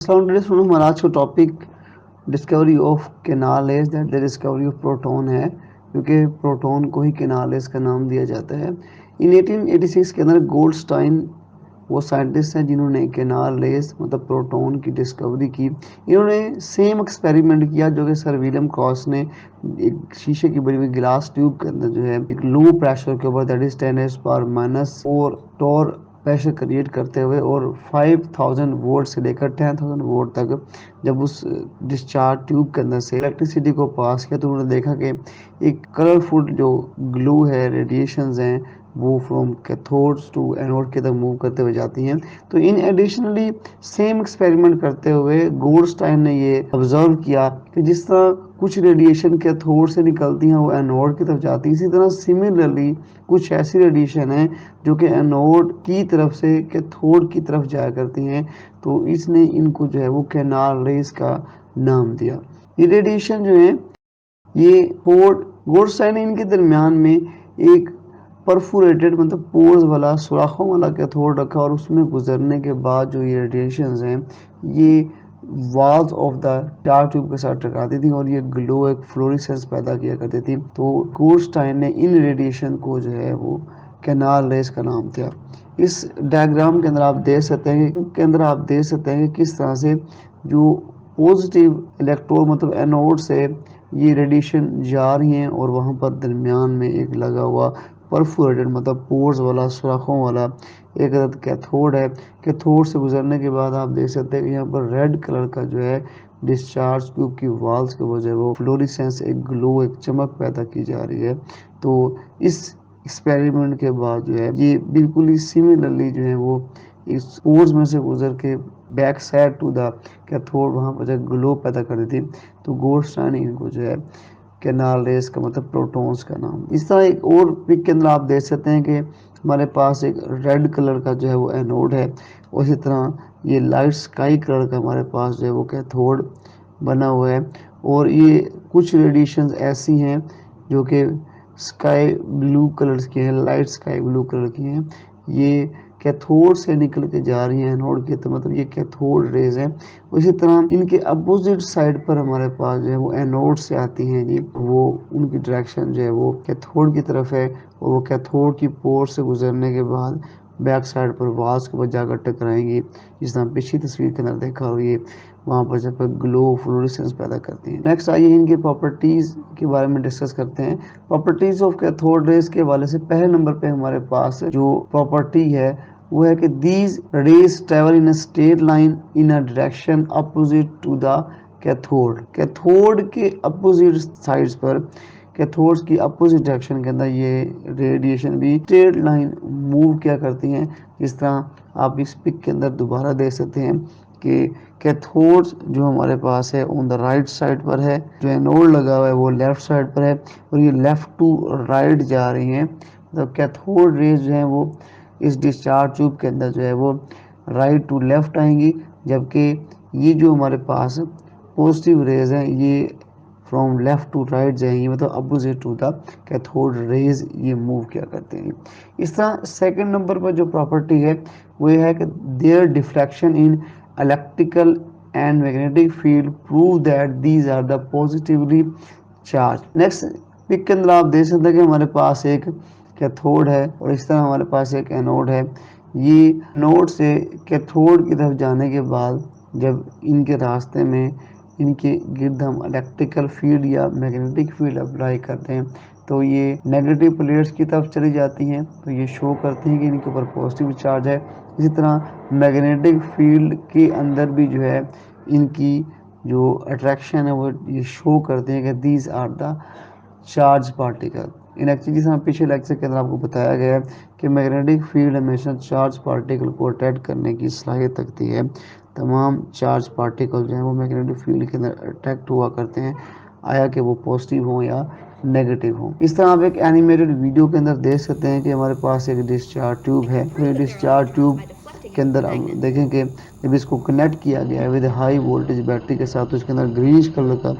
Student हमारा आज का topic discovery of canal rays that the discovery of proton है, क्योंकि प्रोटॉन को ही केनालेस का नाम दिया जाता है। इन 1886 के अंदर गोल्डस्टाइन वो साइंटिस्ट हैं जिन्होंने केनालेस मतलब प्रोटॉन की डिस्कवरी की। इन्होंने सेम एक्सपेरिमेंट किया जो कि सर विलियम क्रॉस ने एक शीशे की बनी हुई ग्लास ट्यूब के अंदर जो है एक लो प्रेशर के ऊपर that is 10⁻⁻⁴ torr pressure create करते हुए और 5000 वोल्ट से लेकर 10,000 वोल्ट तक जब उस डिस्चार्ज ट्यूब के अंदर से इलेक्ट्रिसिटी को पास किया तो उन्होंने देखा कि एक कलरफुल जो ग्लू है, रेडिएशंस हैं, वो फ्रॉम कैथोड्स टू एनोड की तरफ मूव करते हुए जाती हैं। तो इन एडिशनली सेम एक्सपेरिमेंट करते हुए गोल्डस्टाइन ने ये ऑब्जर्व किया कि जिस तरह कुछ रेडिएशन कैथोड से निकलती हैं वो एनोड की तरफ जाती है, इसी तरह सिमिलरली कुछ ऐसी रेडिएशन है जो कि एनोड की तरफ से कैथोड की तरफ जाया करती हैं। तो इसने इनको जो है वो कैनाल रेस का नाम दिया। ये रेडिएशन जो है ये गोल्डस्टाइन ने इनके दरमियान में एक परफोरेटेड मतलब पोर्स वाला सुराखों वाला कैथोड रखा और उसमें गुजरने के बाद जो ये रेडिएशंस हैं ये walls of the dark tube के साथ टकराती थी और ये ग्लो एक फ्लोरेसेंस पैदा किया करती थी। तो गोल्डस्टाइन ने इन रेडिएशन को जो है वो कैनाल रेस का नाम दिया। इस डायग्राम के अंदर आप देख सकते हैं कि किस तरह से जो पॉजिटिव इलेक्ट्रोड मतलब एनोड से ये रेडिएशन जा रही हैं और वहाँ पर दरमियान में एक लगा हुआ परफोरेटेड मतलब पोर्स वाला सुराखों वाला एक अदद कैथोड है। कैथोड से गुजरने के बाद आप देख सकते हैं कि यहाँ पर रेड कलर का जो है डिस्चार्ज ट्यूब की वॉल्स की वजह वो फ्लोरेसेंस एक ग्लो एक चमक पैदा की जा रही है। तो इस एक्सपेरिमेंट के बाद जो है ये बिल्कुल ही सिमिलरली जो है वो इस पोर्स में से गुजर के back side to the cathode वहाँ पर जब ग्लो पैदा कर दी थी। तो गोल्डस्टाइन इनको जो है कैनाल रेस का मतलब प्रोटॉन्स का नाम। इस तरह एक और पिक के अंदर आप देख सकते हैं कि हमारे पास एक रेड कलर का जो है वो एनोड है, उसी तरह ये लाइट स्काई कलर का हमारे पास जो है वो कैथोड बना हुआ है। और ये कुछ रेडिएशंस ऐसी हैं जो कि स्काई ब्लू कलर की हैं, लाइट स्काई ब्लू कलर की हैं। ये कैथोड से निकल के जा रही हैं एनोड की, तो मतलब ये कैथोड रेज है। उसी तरह इनके अपोजिट साइड पर हमारे पास जो है वो एनोड से आती हैं जी, वो उनकी डायरेक्शन जो है वो कैथोड की तरफ है और वो कैथोड की पोर से गुजरने के बाद बैक साइड पर वाल्स के ऊपर जाकर टकराएंगी, जिस तरह पिछली तस्वीर के अंदर देखा हो ये वहाँ पर जब ग्लो फ्लोरेसेंस पैदा करती हैं। नेक्स्ट आइए इनकी प्रॉपर्टीज़ के बारे में डिस्कस करते हैं। प्रॉपर्टीज़ ऑफ कैथोड रेज के हवाले से पहले नंबर पे हमारे पास जो प्रॉपर्टी है वो है कि these rays travel in a straight line in a direction opposite to the cathode. Cathode के अपोजिट साइड्स पर कैथोड्स की अपोजिट डायरेक्शन के अंदर ये रेडिएशन भी स्ट्रेट लाइन मूव क्या करती हैं। इस तरह आप इस पिक के अंदर दोबारा देख सकते हैं कि कैथोड्स जो हमारे पास है ऑन द राइट साइड पर है, जो एनोड लगा हुआ है वो लेफ्ट साइड पर है और ये लेफ्ट टू राइट जा रही हैं। तो कैथोड रेज जो है वो इस डिस्चार्ज ट्यूब के अंदर जो है वो राइट टू लेफ्ट आएंगी, जबकि ये जो हमारे पास पॉजिटिव रेज हैं ये फ्रॉम लेफ्ट टू राइट जाएंगी, मतलब opposite to the cathode rays ये मूव किया करते हैं। इस तरह सेकंड नंबर पर जो प्रॉपर्टी है वो ये है कि their diffraction in electrical and magnetic field prove that these are the positively charge. Next pic के अंदर आप देख सकते हैं कि हमारे पास एक कैथोड है और इस तरह हमारे पास एक एनोड है। ये एनोड से कैथोड की तरफ जाने के बाद जब इनके रास्ते में इनके गिर्द हम इलेक्ट्रिकल फील्ड या मैग्नेटिक फील्ड अप्लाई करते हैं तो ये नेगेटिव प्लेट्स की तरफ चली जाती हैं, तो ये शो करते हैं कि इनके ऊपर पॉजिटिव चार्ज है। इसी तरह मैग्नेटिक फील्ड के अंदर भी जो है इनकी जो अट्रैक्शन है वो ये शो करते हैं कि these are the charge particle. इन एक्चुअली हम पिछले लेक्चर के अंदर आपको बताया गया है कि मैग्नेटिक फील्ड हमेशा चार्ज पार्टिकल को अट्रैक्ट करने की सलाहियत रखती है। तमाम चार्ज पार्टिकल जो हैं वो मैग्नेटिक फील्ड के अंदर अट्रैक्ट हुआ करते हैं, आया कि वो पॉजिटिव हो या नेगेटिव हो। इस तरह आप एक एनिमेटेड वीडियो के अंदर देख सकते हैं कि हमारे पास एक डिस्चार्ज ट्यूब है। तो डिस्चार्ज ट्यूब के अंदर हम देखें कि जब इसको कनेक्ट किया गया है विद हाई वोल्टेज बैटरी के साथ तो इसके अंदर ग्रीनिश कलर का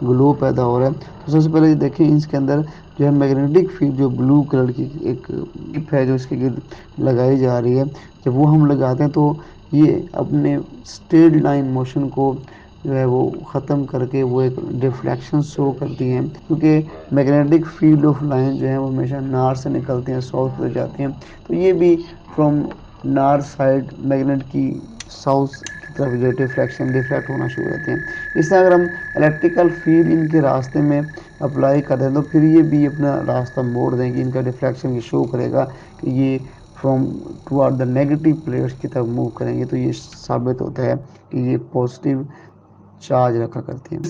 ग्लो पैदा हो रहा है। तो सबसे पहले देखें इसके अंदर जो है मैग्नेटिक फील्ड जो ब्लू कलर की एक टिप है जो इसके गिर्द लगाई जा रही है, जब वो हम लगाते हैं तो ये अपने स्ट्रेट लाइन मोशन को जो है वो ख़त्म करके वो एक डिफ्लेक्शन शो करती हैं, क्योंकि मैग्नेटिक फील्ड ऑफ लाइन जो है वो हमेशा नॉर्थ से निकलते हैं, साउथ पर जाती हैं। तो ये भी फ्रॉम नॉर्थ साइड मैग्नेट की साउथ की तरफ जो डिफ्लेक्ट होना शुरू होते हैं। इससे अगर हम इलेक्ट्रिकल फील्ड इनके रास्ते में अप्लाई कर दें तो फिर ये भी अपना रास्ता मोड़ देंगे, इनका डिफ्लेक्शन ये शो करेगा कि ये from toward the negative players की तरफ मूव करेंगे। तो ये साबित होता है कि ये पॉजिटिव चार्ज रखा करती है।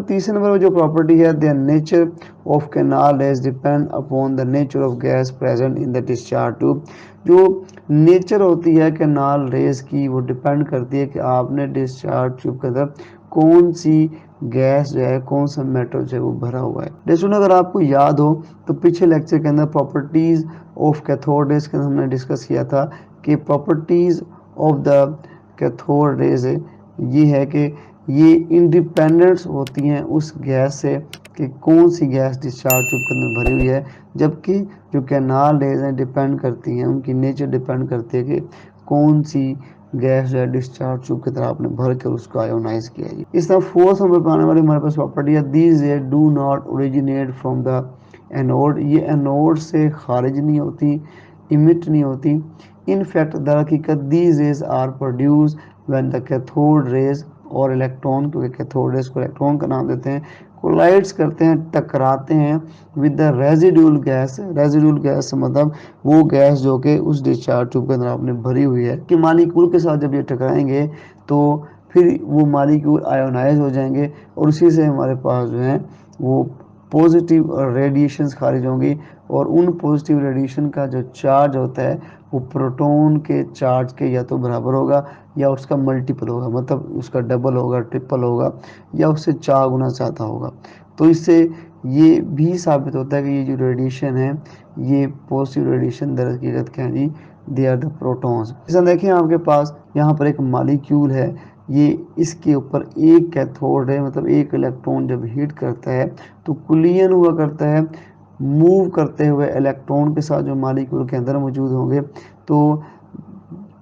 तीसरे नंबर पर जो प्रॉपर्टी है, the nature of canal raise depend upon the nature of gas present in the discharge tube. जो नेचर होती है कैनाल रेज की वो डिपेंड करती है कि आपने डिस्चार्ज ट्यूब के अंदर कौन सी गैस जो है, कौन सा मेटल जो है वो भरा हुआ है। जैसे अगर आपको याद हो तो पिछले लेक्चर के अंदर प्रॉपर्टीज ऑफ कैथोड रेज के अंदर हमने डिस्कस किया था कि properties of the cathode rays ये है कि ये इंडिपेंडेंट्स होती हैं उस गैस से कि कौन सी गैस डिस्चार्ज ट्यूब के अंदर भरी हुई है, जबकि जो कैनाल रेज हैं डिपेंड करती हैं, उनकी नेचर डिपेंड करती है कि कौन सी गैस जो है डिस्चार्ज ट्यूब की तरह आपने भर कर उसको आयोनाइज किया है। इस तरह फोर्थ नंबर पर आने वाली हमारे पास प्रॉपर्टी है, these do not originate from the anode. ये एनोड से खारिज नहीं होती, इमिट नहीं होती। इन फैक्ट दर हकीकत these rays are produce when the cathode rays और इलेक्ट्रॉन, क्योंकि कैथोड रेज को इलेक्ट्रॉन का नाम देते हैं, कोलाइड्स करते हैं, टकराते हैं with the residual gas. Residual gas मतलब वो गैस जो कि उस डिस्चार्ज ट्यूब के अंदर आपने भरी हुई है कि मालिक्यूल के साथ जब ये टकराएंगे तो फिर वो मालिक्यूल आयोनाइज हो जाएंगे और उसी से हमारे पास जो है वो पॉजिटिव रेडिएशंस खारिज होंगी, और उन पॉजिटिव रेडिएशन का जो चार्ज होता है वो प्रोटॉन के चार्ज के या तो बराबर होगा या उसका मल्टीपल होगा, मतलब उसका डबल होगा, ट्रिपल होगा, या उससे 4 गुना ज़्यादा होगा। तो इससे ये भी साबित होता है कि ये जो रेडिएशन है ये पॉजिटिव रेडिएशन दर हकीकत क्या है जी, दे आर द प्रोटॉन्स। जैसा देखिए आपके पास यहाँ पर एक मॉलिक्यूल है, ये इसके ऊपर एक कैथोड है, मतलब एक इलेक्ट्रॉन जब हीट करता है तो कुलियन हुआ करता है, मूव करते हुए इलेक्ट्रॉन के साथ जो मॉलिक्यूल के अंदर मौजूद होंगे। तो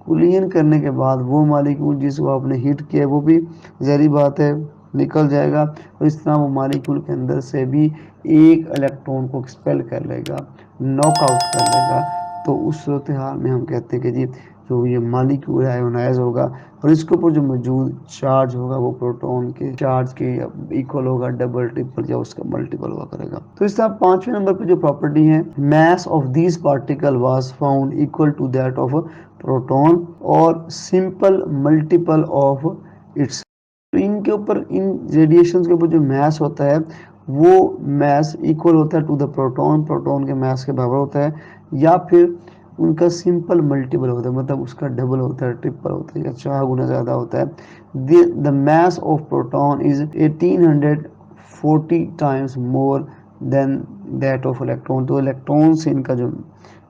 कुलियन करने के बाद वो मॉलिक्यूल जिसको आपने हीट किया वो भी ज़ाहिर बात है निकल जाएगा, और इस तरह वो मॉलिक्यूल के अंदर से भी एक इलेक्ट्रॉन को एक्सपेल कर लेगा, नॉकआउट कर लेगा। तो उस सूरत हाल में हम कहते हैं कि जी जो ये मॉलिक्यूल है आयोनाइज होगा, और इसके ऊपर जो मौजूद चार्ज होगा वो प्रोटॉन के चार्ज के इक्वल होगा, डबल ट्रिपल या उसका मल्टीपल हुआ करेगा। तो इस तरह 5वें नंबर पे जो प्रॉपर्टी है, mass of this particle was found equal to that of proton और सिंपल मल्टीपल ऑफ इट्स। तो इनके ऊपर, इन रेडिएशंस के ऊपर जो मास होता है वो मास इक्वल होता है टू द प्रोटॉन, प्रोटॉन के मास के बराबर होता है, या फिर उनका सिंपल मल्टीपल होता है, मतलब उसका डबल होता है, ट्रिपल होता है, या 4 गुना ज़्यादा होता है। The mass of proton is 1840 times more than that of electron. तो इलेक्ट्रॉन से इनका जो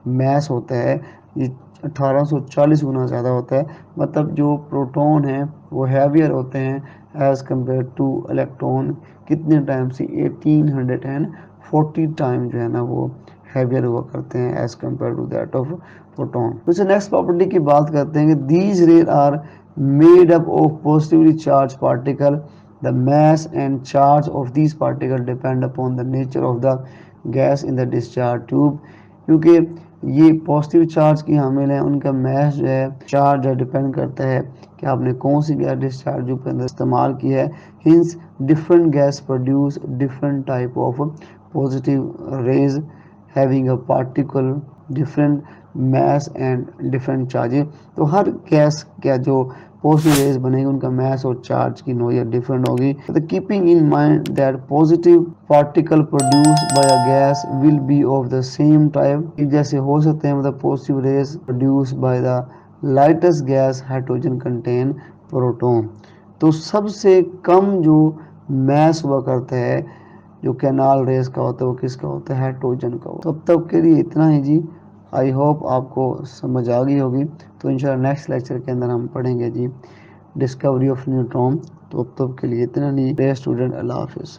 मास होता है ये 1840 गुना ज़्यादा होता है, मतलब जो प्रोटॉन है वो हैवियर होते हैं एज़ कम्पेयर टू इलेक्ट्रॉन। कितने टाइम से? 1840 टाइम जो है ना वो हैवियर हुआ करते हैं as compare to that of proton. तो नेक्स्ट प्रॉपर्टी की बात करते हैं कि these rays are made up of positively charge particle. The mass and charge of these particles depend upon the nature of the gas in the discharge tube। क्योंकि ये positive charge की हामिल है, उनका मैस जो है चार्ज है depend करता है कि आपने कौन सी गैस डिस्चार्ज ट्यूब के अंदर इस्तेमाल की है। Hence different gas produce different type of positive rays having a particle different mass and different charges. तो हर गैस का जो पॉजिटिव रेज बनेगी उनका मैस और चार्ज की नोयत डिफरेंट होगी। तो keeping in mind that positive particle produce by a gas will be of the same type. जैसे हो सकते हैं मतलब positive raise produce by the lightest gas hydrogen contain proton. तो सबसे कम जो मैस हुआ करता है जो कैनाल रेस का होता है वो किसका होता है? हाइड्रोजन का। तो अब तक के लिए इतना ही जी। आई होप आपको समझ आ गई होगी। तो इंशाल्लाह नेक्स्ट लेक्चर के अंदर हम पढ़ेंगे जी डिस्कवरी ऑफ न्यूट्रॉन। तो अब तक के लिए इतना नहीं। स्टूडेंट, अल्लाह हाफिज़।